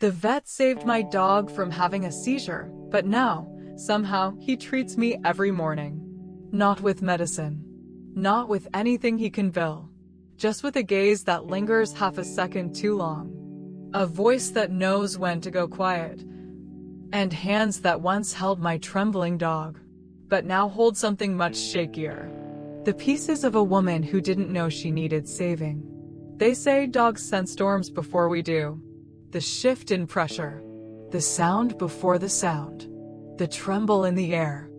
The vet saved my dog from having a seizure, but now, somehow, he treats me every morning. Not with medicine. Not with anything he can bill. Just with a gaze that lingers half a second too long. A voice that knows when to go quiet. And hands that once held my trembling dog, but now hold something much shakier. The pieces of a woman who didn't know she needed saving. They say dogs sense storms before we do. The shift in pressure. The sound before the sound. The tremble in the air.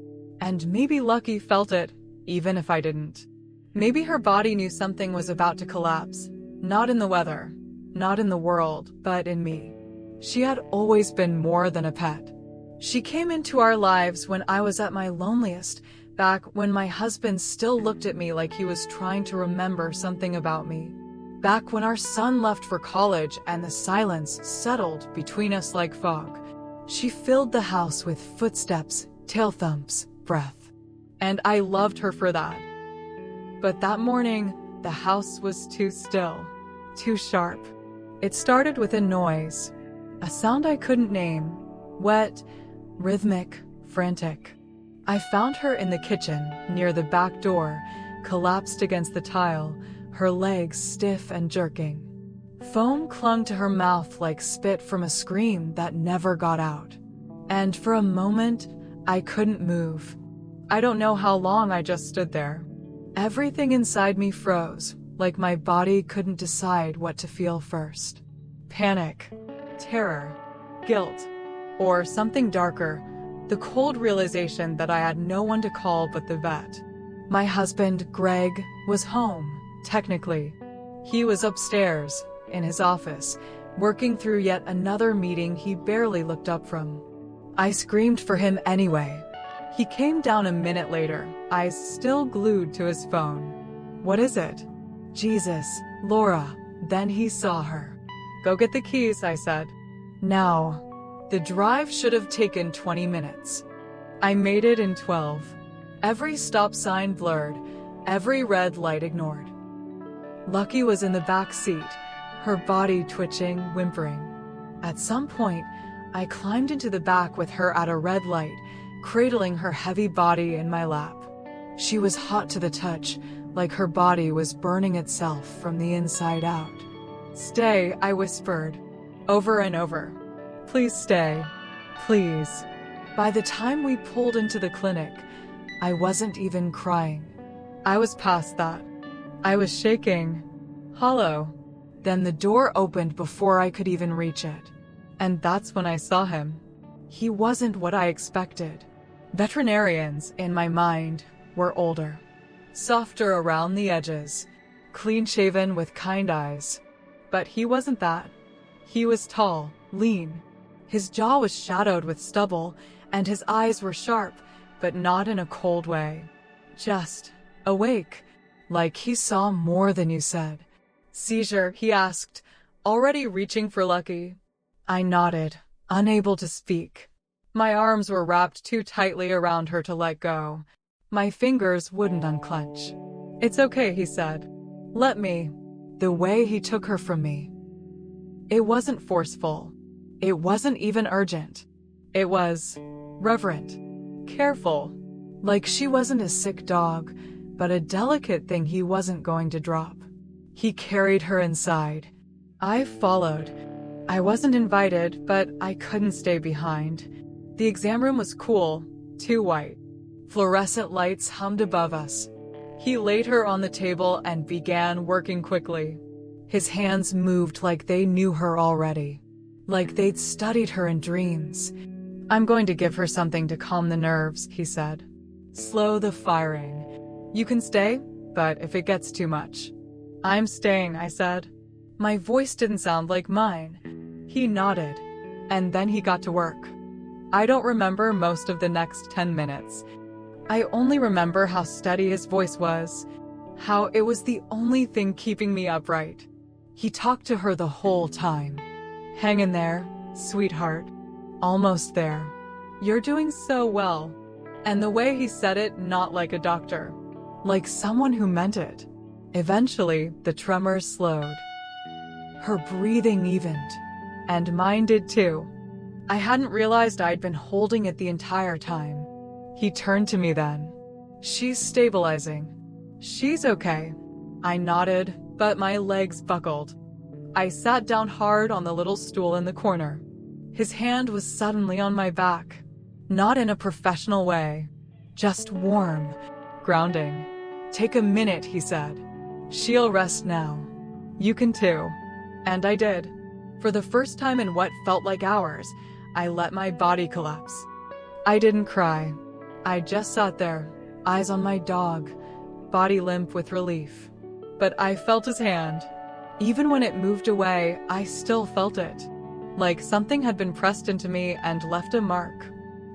And maybe Lucky felt it, even if I didn't. Maybe her body knew something was about to collapse. Not in the weather. Not in the world, but in me. She had always been more than a pet. She came into our lives when I was at my loneliest, back when my husband still looked at me like he was trying to remember something about me. Back when our son left for college and the silence settled between us like fog. She filled the house with footsteps, tail thumps, breath. And I loved her for that. But that morning, the house was too still, too sharp. It started with a noise. A sound I couldn't name. Wet, rhythmic, frantic. I found her in the kitchen, near the back door, collapsed against the tile, her legs stiff and jerking. Foam clung to her mouth like spit from a scream that never got out. And for a moment, I couldn't move. I don't know how long I just stood there. Everything inside me froze, like my body couldn't decide what to feel first. Panic, terror, guilt, or something darker, the cold realization that I had no one to call but the vet. My husband, Greg, was home, technically. He was upstairs, in his office, working through yet another meeting he barely looked up from. I screamed for him anyway. He came down a minute later, eyes still glued to his phone. What is it? Jesus, Laura. Then he saw her. Go get the keys, I said. Now. The drive should have taken 20 minutes. I made it in 12. Every stop sign blurred, every red light ignored. Lucky was in the back seat, her body twitching, whimpering. At some point, I climbed into the back with her at a red light, cradling her heavy body in my lap. She was hot to the touch, like her body was burning itself from the inside out. Stay, I whispered, over and over. Please stay. Please. By the time we pulled into the clinic, I wasn't even crying. I was past that. I was shaking. Hollow. Then the door opened before I could even reach it. And that's when I saw him. He wasn't what I expected. Veterinarians, in my mind, were older. Softer around the edges. Clean-shaven with kind eyes. But he wasn't that. He was tall, lean. His jaw was shadowed with stubble, and his eyes were sharp, but not in a cold way. Just awake, like he saw more than you said. Seizure, he asked, already reaching for Lucky. I nodded, unable to speak. My arms were wrapped too tightly around her to let go. My fingers wouldn't unclench. It's okay, he said. Let me. The way he took her from me. It wasn't forceful. It wasn't even urgent. It was reverent, careful, like she wasn't a sick dog, but a delicate thing he wasn't going to drop. He carried her inside. I followed. I wasn't invited, but I couldn't stay behind. The exam room was cool, too white. Fluorescent lights hummed above us. He laid her on the table and began working quickly. His hands moved like they knew her already. Like they'd studied her in dreams. I'm going to give her something to calm the nerves, he said. Slow the firing. You can stay, but if it gets too much. I'm staying, I said. My voice didn't sound like mine. He nodded. And then he got to work. I don't remember most of the next 10 minutes. I only remember how steady his voice was. How it was the only thing keeping me upright. He talked to her the whole time. Hang in there, sweetheart. Almost there. You're doing so well. And the way he said it, not like a doctor. Like someone who meant it. Eventually, the tremors slowed. Her breathing evened. and mine did too. I hadn't realized I'd been holding it the entire time. He turned to me then. She's stabilizing. She's okay. I nodded, but my legs buckled. I sat down hard on the little stool in the corner. His hand was suddenly on my back. Not in a professional way. Just warm, grounding. Take a minute, he said. She'll rest now. You can too. And I did. For the first time in what felt like hours, I let my body collapse. I didn't cry. I just sat there, eyes on my dog, body limp with relief. But I felt his hand. Even when it moved away, I still felt it. Like something had been pressed into me and left a mark.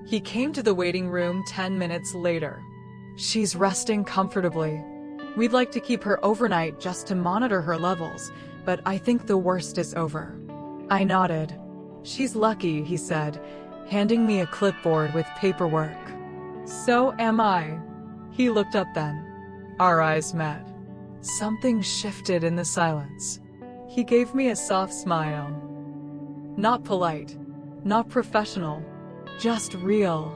He came to the waiting room 10 minutes later. She's resting comfortably. We'd like to keep her overnight just to monitor her levels, but I think the worst is over. I nodded. She's lucky, he said, handing me a clipboard with paperwork. So am I. He looked up then. Our eyes met. Something shifted in the silence. He gave me a soft smile. Not polite, not professional, just real.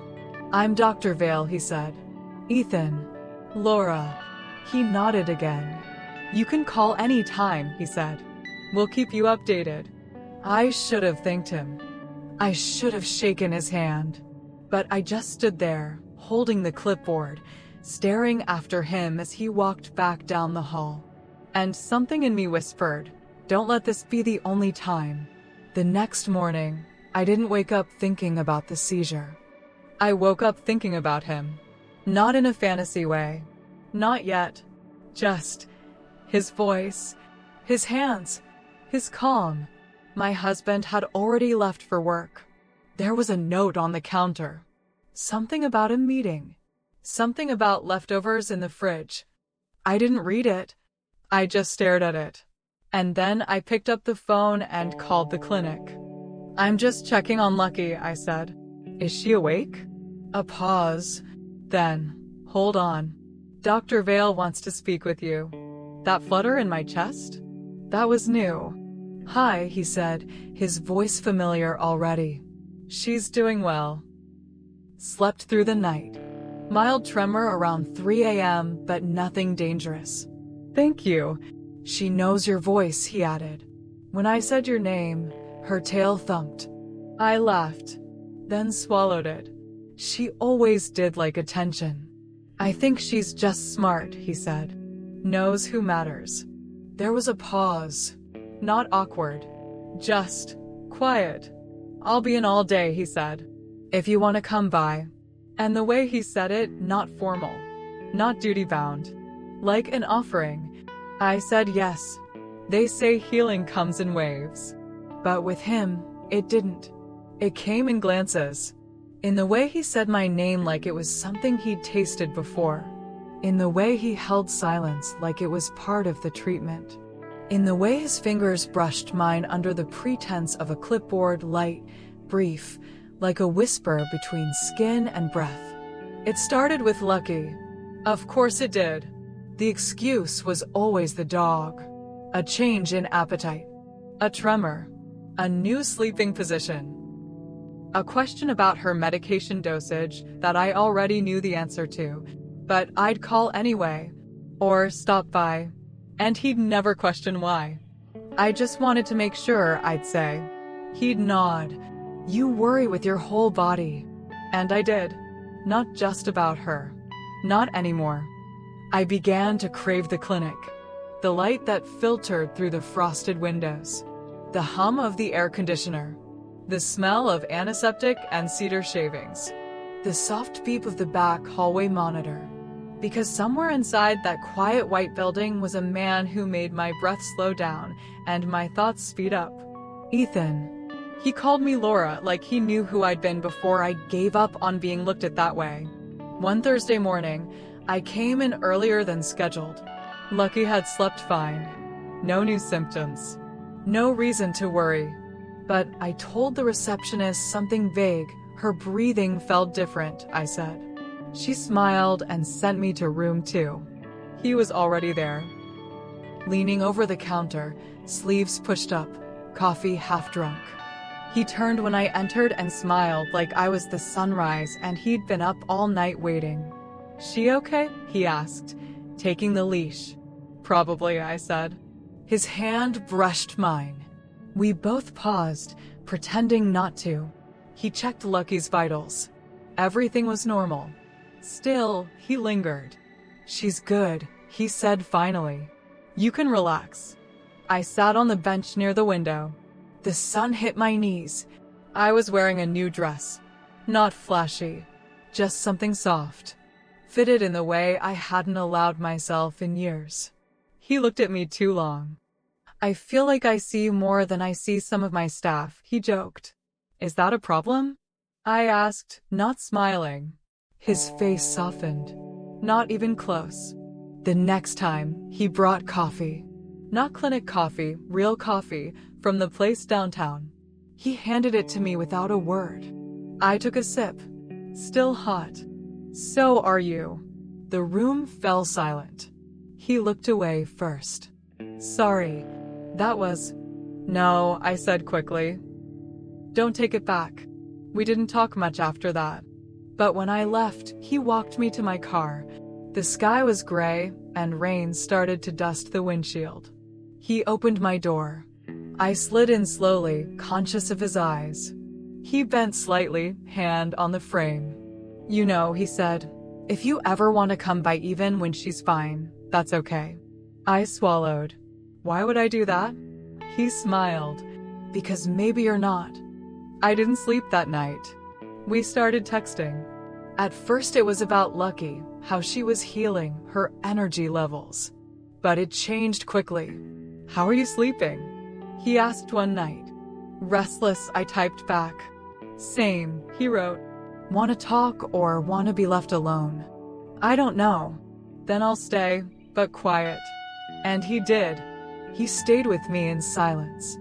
I'm Dr. Vale, he said. Ethan. Laura. He nodded again. You can call any time, he said. We'll keep you updated. I should have thanked him. I should have shaken his hand. But I just stood there, holding the clipboard, staring after him as he walked back down the hall. And something in me whispered, don't let this be the only time. The next morning, I didn't wake up thinking about the seizure. I woke up thinking about him. Not in a fantasy way. Not yet. Just his voice, his hands, his calm. My husband had already left for work. There was a note on the counter. Something about a meeting. Something about leftovers in the fridge. I didn't read it. I just stared at it. And then I picked up the phone and called the clinic. I'm just checking on Lucky, I said. Is she awake? A pause. Then, hold on. Dr. Vale wants to speak with you. That flutter in my chest? That was new. Hi, he said, his voice familiar already. She's doing well. Slept through the night. Mild tremor around 3 a.m., but nothing dangerous. Thank you. She knows your voice, he added. When I said your name, her tail thumped. I laughed, then swallowed it. She always did like attention. I think she's just smart, he said. Knows who matters. There was a pause. Not awkward. Just quiet. I'll be in all day, he said. If you want to come by. And the way he said it, not formal. Not duty-bound. Like an offering. I said yes. They say healing comes in waves. But with him, it didn't. It came in glances. In the way he said my name like it was something he'd tasted before. In the way he held silence like it was part of the treatment. In the way his fingers brushed mine under the pretense of a clipboard, light, brief, like a whisper between skin and breath. It started with Lucky. Of course it did. The excuse was always the dog. A change in appetite. A tremor. A new sleeping position. A question about her medication dosage that I already knew the answer to, but I'd call anyway. Or stop by. And he'd never question why. I just wanted to make sure, I'd say. He'd nod. You worry with your whole body. And I did. Not just about her. Not anymore. I began to crave the clinic. The light that filtered through the frosted windows. The hum of the air conditioner. The smell of antiseptic and cedar shavings. The soft beep of the back hallway monitor. Because somewhere inside that quiet white building was a man who made my breath slow down and my thoughts speed up. Ethan. He called me Laura like he knew who I'd been before I gave up on being looked at that way. One Thursday morning, I came in earlier than scheduled. Lucky had slept fine. No new symptoms. No reason to worry. But I told the receptionist something vague. Her breathing felt different, I said. She smiled and sent me to room 2. He was already there. Leaning over the counter, sleeves pushed up, coffee half drunk. He turned when I entered and smiled like I was the sunrise and he'd been up all night waiting. "She okay?" he asked, taking the leash. "Probably," I said. His hand brushed mine. We both paused, pretending not to. He checked Lucky's vitals. Everything was normal. Still, he lingered. "She's good," he said finally. "You can relax." I sat on the bench near the window. The sun hit my knees. I was wearing a new dress. Not flashy, just something soft. Fitted in the way I hadn't allowed myself in years. He looked at me too long. "I feel like I see you more than I see some of my staff," he joked. "Is that a problem?" I asked, not smiling. His face softened. "Not even close." The next time, he brought coffee. Not clinic coffee, real coffee, from the place downtown. He handed it to me without a word. I took a sip. Still hot. "So are you?" The room fell silent. He looked away first. "Sorry. That was—" "No," I said quickly. "Don't take it back." We didn't talk much after that. But when I left, he walked me to my car. The sky was gray, and rain started to dust the windshield. He opened my door. I slid in slowly, conscious of his eyes. He bent slightly, hand on the frame. "You know," he said, "if you ever want to come by even when she's fine, that's okay." I swallowed. "Why would I do that?" He smiled. "Because maybe you're not." I didn't sleep that night. We started texting. At first it was about Lucky, how she was healing, her energy levels. But it changed quickly. "How are you sleeping?" he asked one night. "Restless," I typed back. "Same," he wrote. "Want to talk or want to be left alone?" "I don't know." "Then I'll stay, but quiet." And he did. He stayed with me in silence.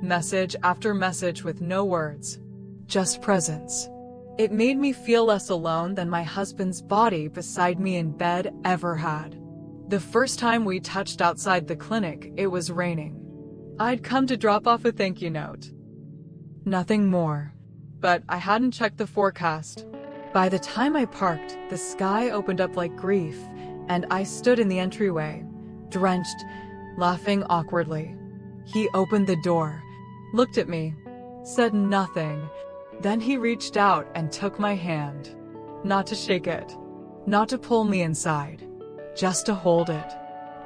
Message after message with no words. Just presence. It made me feel less alone than my husband's body beside me in bed ever had. The first time we touched outside the clinic, it was raining. I'd come to drop off a thank you note. Nothing more. But I hadn't checked the forecast. By the time I parked, the sky opened up like grief, and I stood in the entryway, drenched, laughing awkwardly. He opened the door, looked at me, said nothing. Then he reached out and took my hand. Not to shake it, not to pull me inside, just to hold it.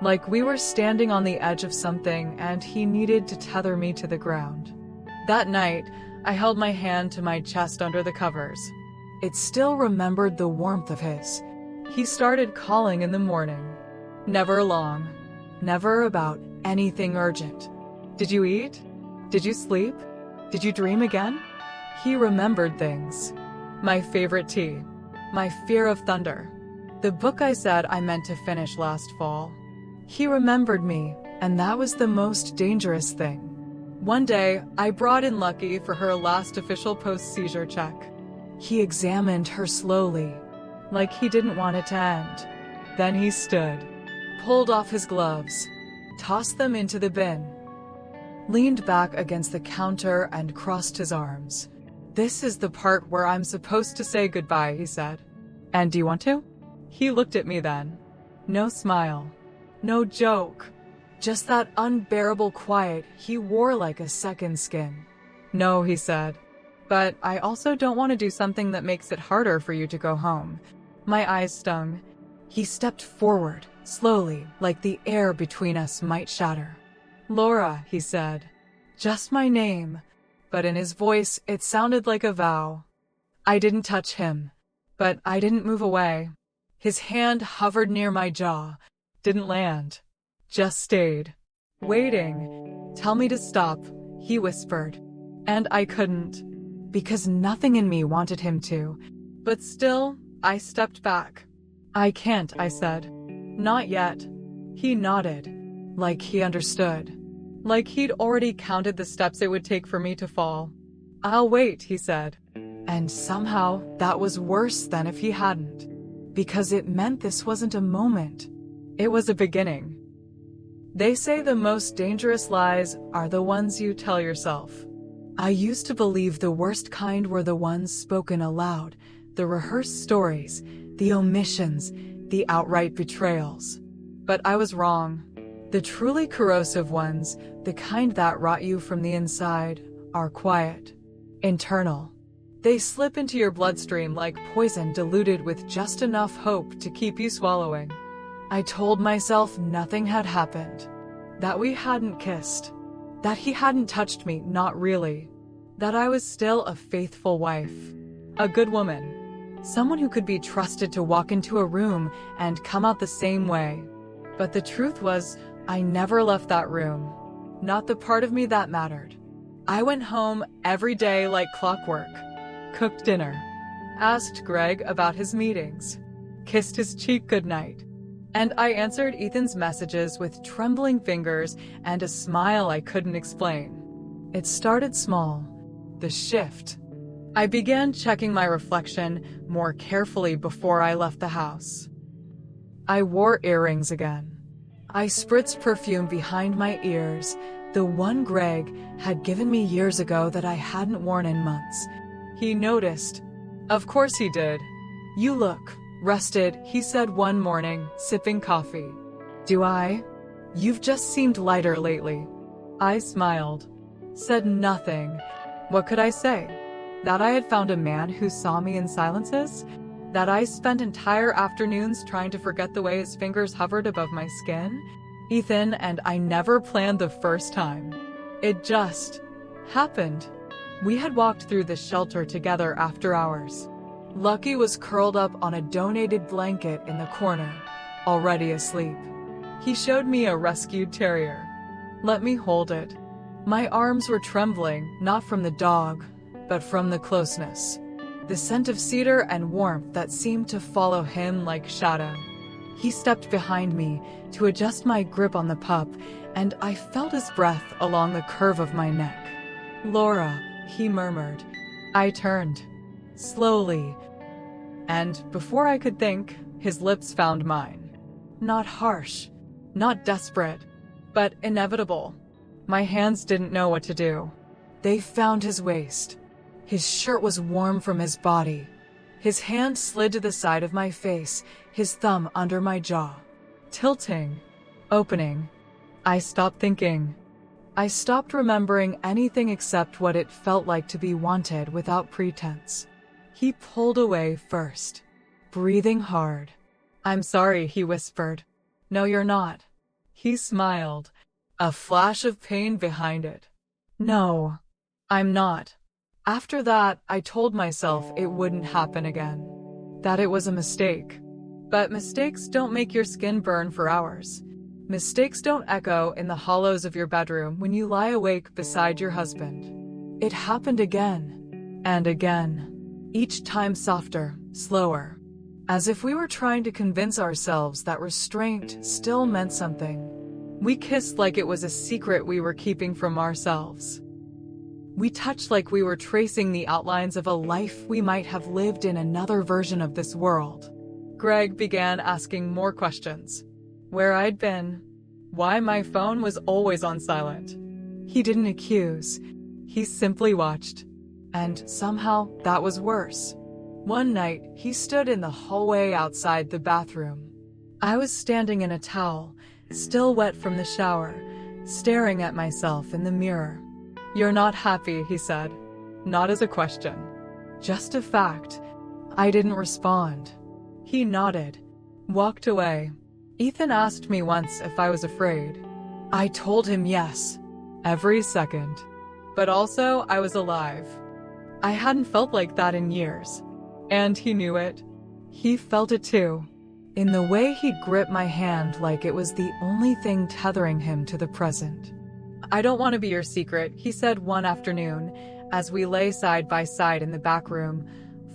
Like we were standing on the edge of something and he needed to tether me to the ground. That night, I held my hand to my chest under the covers. It still remembered the warmth of his. He started calling in the morning. Never long. Never about anything urgent. "Did you eat? Did you sleep? Did you dream again?" He remembered things. My favorite tea. My fear of thunder. The book I said I meant to finish last fall. He remembered me, and that was the most dangerous thing. One day, I brought in Lucky for her last official post-seizure check. He examined her slowly, like he didn't want it to end. Then he stood, pulled off his gloves, tossed them into the bin, leaned back against the counter and crossed his arms. "This is the part where I'm supposed to say goodbye," he said. "And do you want to?" He looked at me then. No smile. No joke. Just that unbearable quiet he wore like a second skin. "No," he said. "But I also don't want to do something that makes it harder for you to go home." My eyes stung. He stepped forward, slowly, like the air between us might shatter. "Laura," he said. Just my name. But in his voice, it sounded like a vow. I didn't touch him. But I didn't move away. His hand hovered near my jaw. Didn't land. Just stayed. Waiting. "Tell me to stop," he whispered. And I couldn't. Because nothing in me wanted him to. But still, I stepped back. "I can't," I said. "Not yet." He nodded. Like he understood. Like he'd already counted the steps it would take for me to fall. "I'll wait," he said. And somehow, that was worse than if he hadn't. Because it meant this wasn't a moment. It was a beginning. They say the most dangerous lies are the ones you tell yourself. I used to believe the worst kind were the ones spoken aloud, the rehearsed stories, the omissions, the outright betrayals. But I was wrong. The truly corrosive ones, the kind that rot you from the inside, are quiet, internal. They slip into your bloodstream like poison diluted with just enough hope to keep you swallowing. I told myself nothing had happened, that we hadn't kissed, that he hadn't touched me, not really, that I was still a faithful wife, a good woman, someone who could be trusted to walk into a room and come out the same way. But the truth was, I never left that room, not the part of me that mattered. I went home every day like clockwork, cooked dinner, asked Greg about his meetings, kissed his cheek goodnight, and I answered Ethan's messages with trembling fingers and a smile I couldn't explain. It started small, the shift. I began checking my reflection more carefully before I left the house. I wore earrings again. I spritzed perfume behind my ears, the one Greg had given me years ago that I hadn't worn in months. He noticed. Of course he did. "You look rested," he said one morning, sipping coffee. "Do I? You've just seemed lighter lately." I smiled, said nothing. What could I say? That I had found a man who saw me in silences? That I spent entire afternoons trying to forget the way his fingers hovered above my skin? Ethan and I never planned the first time. It just happened. We had walked through the shelter together after hours. Lucky was curled up on a donated blanket in the corner, already asleep. He showed me a rescued terrier. Let me hold it. My arms were trembling, not from the dog, but from the closeness. The scent of cedar and warmth that seemed to follow him like shadow. He stepped behind me to adjust my grip on the pup, and I felt his breath along the curve of my neck. "Laura," he murmured. I turned, slowly, and before I could think, his lips found mine. Not harsh, not desperate, but inevitable. My hands didn't know what to do. They found his waist. His shirt was warm from his body. His hand slid to the side of my face, his thumb under my jaw. Tilting, opening. I stopped thinking. I stopped remembering anything except what it felt like to be wanted without pretense. He pulled away first, breathing hard. "I'm sorry," he whispered. "No, you're not." He smiled, a flash of pain behind it. "No, I'm not." After that, I told myself it wouldn't happen again, that it was a mistake. But mistakes don't make your skin burn for hours. Mistakes don't echo in the hollows of your bedroom when you lie awake beside your husband. It happened again and again, each time softer, slower, as if we were trying to convince ourselves that restraint still meant something. We kissed like it was a secret we were keeping from ourselves. We touched like we were tracing the outlines of a life we might have lived in another version of this world. Greg began asking more questions. Where I'd been. Why my phone was always on silent. He didn't accuse. He simply watched. And somehow that was worse. One night, he stood in the hallway outside the bathroom. I was standing in a towel, still wet from the shower, staring at myself in the mirror. "You're not happy," he said. Not as a question. Just a fact. I didn't respond. He nodded, walked away. Ethan asked me once if I was afraid. I told him yes, every second. But also, I was alive. I hadn't felt like that in years. And he knew it. He felt it too. In the way he'd grip my hand like it was the only thing tethering him to the present. "I don't want to be your secret," he said one afternoon, as we lay side by side in the back room,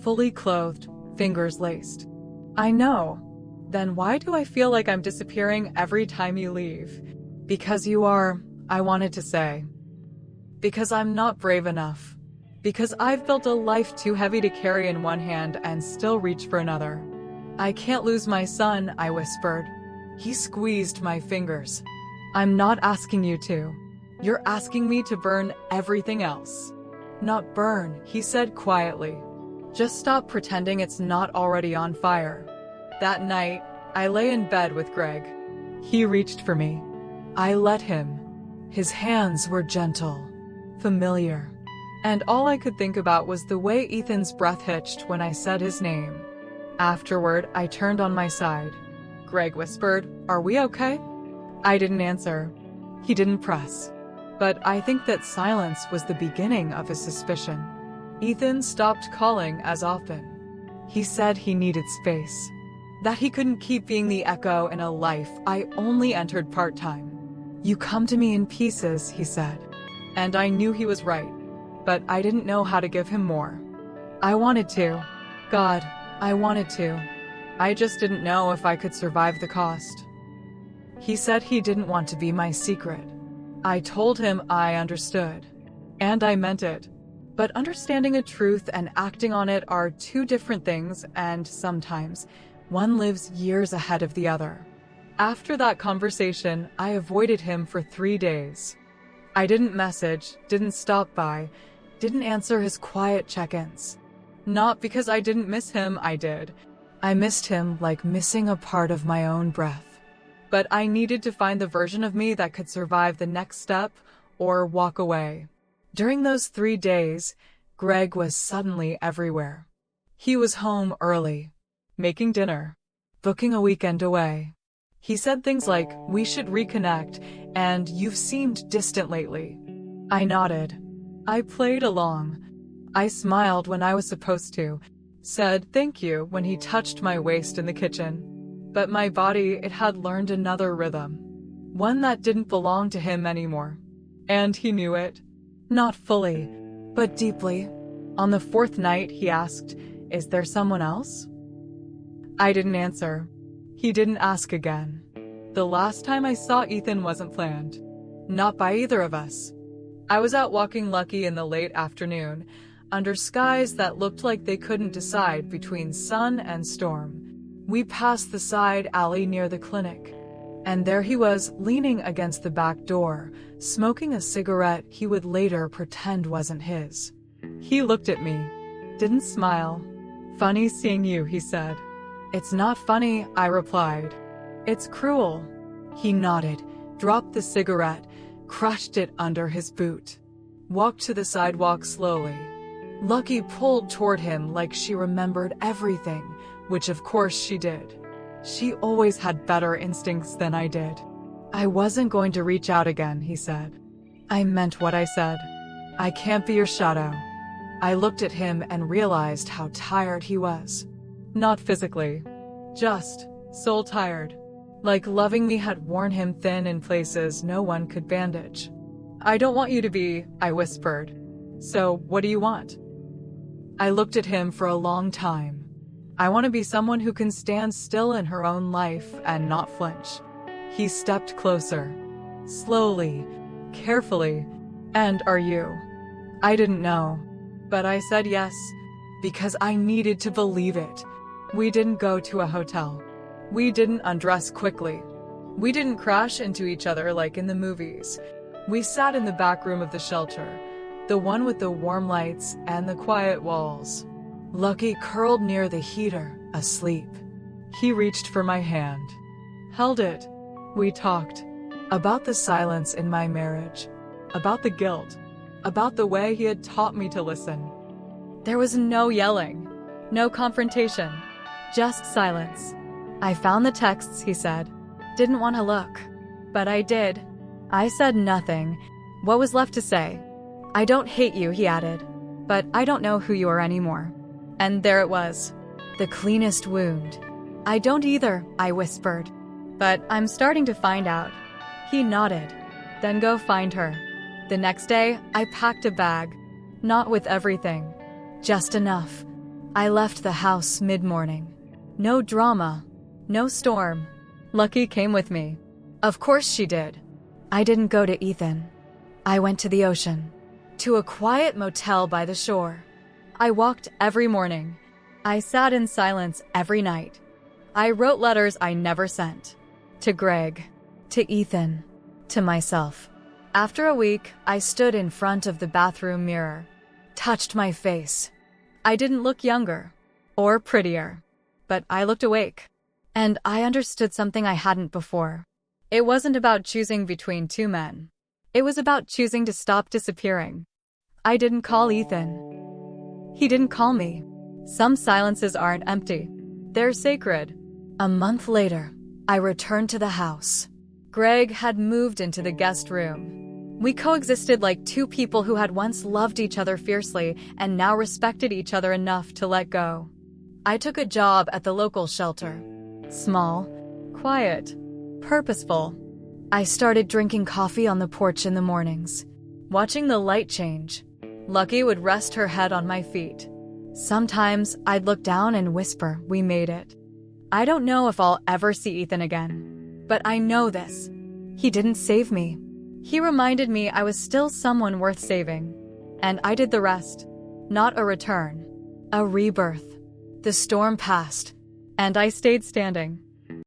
fully clothed, fingers laced. "I know. Then why do I feel like I'm disappearing every time you leave?" "Because you are," I wanted to say. "Because I'm not brave enough. Because I've built a life too heavy to carry in one hand and still reach for another." "I can't lose my son," I whispered. He squeezed my fingers. "I'm not asking you to. You're asking me to burn everything else." Not burn, he said quietly. Just stop pretending it's not already on fire. That night, I lay in bed with Greg. He reached for me. I let him. His hands were gentle, familiar. And all I could think about was the way Ethan's breath hitched when I said his name. Afterward, I turned on my side. Greg whispered, "Are we okay?" I didn't answer. He didn't press. But I think that silence was the beginning of his suspicion. Ethan stopped calling as often. He said he needed space. That he couldn't keep being the echo in a life I only entered part-time. "You come to me in pieces," he said. And I knew he was right. But I didn't know how to give him more. I wanted to. God, I wanted to. I just didn't know if I could survive the cost. He said he didn't want to be my secret. I told him I understood. And I meant it. But understanding a truth and acting on it are two different things, and sometimes one lives years ahead of the other. After that conversation, I avoided him for 3 days. I didn't message, didn't stop by, didn't answer his quiet check-ins. Not because I didn't miss him, I did. I missed him like missing a part of my own breath. But I needed to find the version of me that could survive the next step or walk away. During those 3 days, Greg was suddenly everywhere. He was home early, making dinner, booking a weekend away. He said things like, "We should reconnect," and "You've seemed distant lately." I nodded. I played along. I smiled when I was supposed to, said thank you when he touched my waist in the kitchen. But my body, it had learned another rhythm. One that didn't belong to him anymore. And he knew it. Not fully, but deeply. On the 4th night, he asked, "Is there someone else?" I didn't answer. He didn't ask again. The last time I saw Ethan wasn't planned. Not by either of us. I was out walking Lucky in the late afternoon, under skies that looked like they couldn't decide between sun and storm. We passed the side alley near the clinic. And there he was, leaning against the back door, smoking a cigarette he would later pretend wasn't his. He looked at me. Didn't smile. "Funny seeing you," he said. "It's not funny," I replied. "It's cruel." He nodded, dropped the cigarette, crushed it under his boot, walked to the sidewalk slowly. Lucky pulled toward him like she remembered everything, which of course she did. She always had better instincts than I did. "I wasn't going to reach out again," he said. I meant what I said. "I can't be your shadow." I looked at him and realized how tired he was. Not physically, just soul tired. Like loving me had worn him thin in places no one could bandage. "I don't want you to be," I whispered. "So, what do you want?" I looked at him for a long time. "I want to be someone who can stand still in her own life and not flinch." He stepped closer. Slowly, carefully. "And are you?" I didn't know. But I said yes, because I needed to believe it. We didn't go to a hotel. We didn't undress quickly. We didn't crash into each other like in the movies. We sat in the back room of the shelter, the one with the warm lights and the quiet walls. Lucky curled near the heater, asleep. He reached for my hand, held it. We talked about the silence in my marriage, about the guilt, about the way he had taught me to listen. There was no yelling, no confrontation, just silence. "I found the texts," he said. "Didn't want to look, but I did." I said nothing. What was left to say? "I don't hate you," he added, "but I don't know who you are anymore." And there it was, the cleanest wound. "I don't either," I whispered, "but I'm starting to find out." He nodded. "Then go find her." The next day, I packed a bag, not with everything, just enough. I left the house mid-morning. No drama, no storm. Lucky came with me. Of course she did. I didn't go to Ethan. I went to the ocean, to a quiet motel by the shore. I walked every morning. I sat in silence every night. I wrote letters I never sent. To Greg, to Ethan, to myself. After a week, I stood in front of the bathroom mirror. touched my face. I didn't look younger or prettier, but I looked awake. And I understood something I hadn't before. It wasn't about choosing between two men. It was about choosing to stop disappearing. I didn't call Ethan. He didn't call me. Some silences aren't empty. They're sacred. A month later, I returned to the house. Greg had moved into the guest room. We coexisted like two people who had once loved each other fiercely and now respected each other enough to let go. I took a job at the local shelter. Small, quiet, purposeful. I started drinking coffee on the porch in the mornings, watching the light change. Lucky would rest her head on my feet. Sometimes I'd look down and whisper, "We made it." I don't know if I'll ever see Ethan again, but I know this. He didn't save me. He reminded me I was still someone worth saving. And I did the rest. Not a return. A rebirth. The storm passed, and I stayed standing.